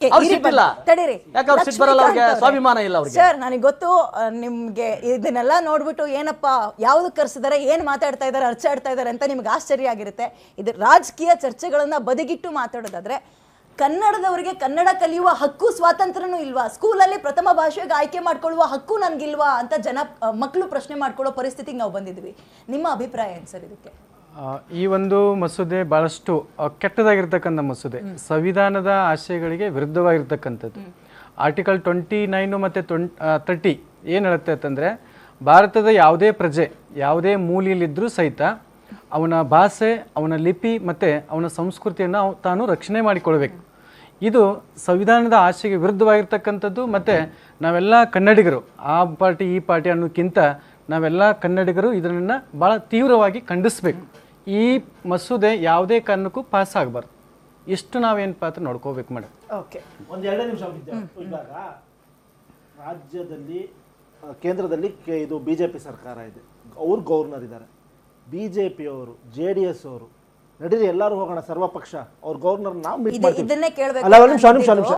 ತಡೀರಿ ಸ್ವಾಭಿಮಾನ ಇಲ್ಲ ಸರ್, ನನಗೆ ಗೊತ್ತು ನಿಮ್ಗೆ ಇದನ್ನೆಲ್ಲ ನೋಡ್ಬಿಟ್ಟು ಏನಪ್ಪ ಯಾವ್ದು ಕರ್ಸಿದಾರೆ, ಏನ್ ಮಾತಾಡ್ತಾ ಇದಾರೆ, ಅರ್ಚಾಡ್ತಾ ಇದಾರೆ ಅಂತ ನಿಮ್ಗೆ ಆಶ್ಚರ್ಯ ಆಗಿರುತ್ತೆ. ಇದು ರಾಜಕೀಯ ಚರ್ಚೆಗಳನ್ನ ಬದಿಗಿಟ್ಟು ಮಾತಾಡೋದಾದ್ರೆ, ಕನ್ನಡದವರಿಗೆ ಕನ್ನಡ ಕಲಿಯುವ ಹಕ್ಕು ಸ್ವಾತಂತ್ರ್ಯನೂ ಇಲ್ವಾ? ಸ್ಕೂಲಲ್ಲಿ ಪ್ರಥಮ ಭಾಷೆಗೆ ಆಯ್ಕೆ ಮಾಡ್ಕೊಳ್ಳುವ ಹಕ್ಕು ನನ್ಗಿಲ್ವಾ ಅಂತ ಮಕ್ಕಳು ಪ್ರಶ್ನೆ ಮಾಡ್ಕೊಳ್ಳೋ ಪರಿಸ್ಥಿತಿಗೆ ನಾವು ಬಂದಿದ್ವಿ. ನಿಮ್ಮ ಅಭಿಪ್ರಾಯ ಏನು ಸರ್ ಇದಕ್ಕೆ? ಈ ಒಂದು ಮಸೂದೆ ಭಾಳಷ್ಟು ಕೆಟ್ಟದಾಗಿರ್ತಕ್ಕಂಥ ಮಸೂದೆ, ಸಂವಿಧಾನದ ಆಶಯಗಳಿಗೆ ವಿರುದ್ಧವಾಗಿರ್ತಕ್ಕಂಥದ್ದು. ಆರ್ಟಿಕಲ್ 29 ಮತ್ತು 30 ಏನು ಹೇಳುತ್ತೆ ಅಂತಂದರೆ, ಭಾರತದ ಯಾವುದೇ ಪ್ರಜೆ ಯಾವುದೇ ಮೂಲೆಯಲ್ಲಿದ್ದರೂ ಸಹಿತ ಅವನ ಭಾಷೆ, ಅವನ ಲಿಪಿ ಮತ್ತು ಅವನ ಸಂಸ್ಕೃತಿಯನ್ನು ತಾನು ರಕ್ಷಣೆ ಮಾಡಿಕೊಳ್ಬೇಕು. ಇದು ಸಂವಿಧಾನದ ಆಶೆಗೆ ವಿರುದ್ಧವಾಗಿರ್ತಕ್ಕಂಥದ್ದು. ಮತ್ತು ನಾವೆಲ್ಲ ಕನ್ನಡಿಗರು, ಆ ಪಾರ್ಟಿ ಈ ಪಾರ್ಟಿ ಅನ್ನೋಕ್ಕಿಂತ ನಾವೆಲ್ಲ ಕನ್ನಡಿಗರು ಇದನ್ನು ಭಾಳ ತೀವ್ರವಾಗಿ ಖಂಡಿಸಬೇಕು. ಈ ಮಸೂದೆ ಯಾವುದೇ ಕಾರಣಕ್ಕೂ ಪಾಸ್ ಆಗಬಾರ್ದು. ಇಷ್ಟು ನಾವೇನು ಪಾತ್ರ ನೋಡ್ಕೋಬೇಕು ಮೇಡಮ್. ಓಕೆ, ಒಂದು 2 ನಿಮಿಷ ಇದ್ದಾಗ ರಾಜ್ಯದಲ್ಲಿ ಕೇಂದ್ರದಲ್ಲಿ ಇದು BJP ಸರ್ಕಾರ ಇದೆ, ಅವ್ರು ಗವರ್ನರ್ ಇದ್ದಾರೆ. BJP ಅವರು, JDS ಅವರು, ನಡೀರಿ ಎಲ್ಲರೂ ಹೋಗೋಣ ಸರ್ವಪಕ್ಷ ಅವ್ರ ಗವರ್ನರ್ ನಾವು ಮೀಟ್ ಮಾಡ್ತೀವಿ. ಇದನ್ನೇ ಕೇಳಬೇಕು.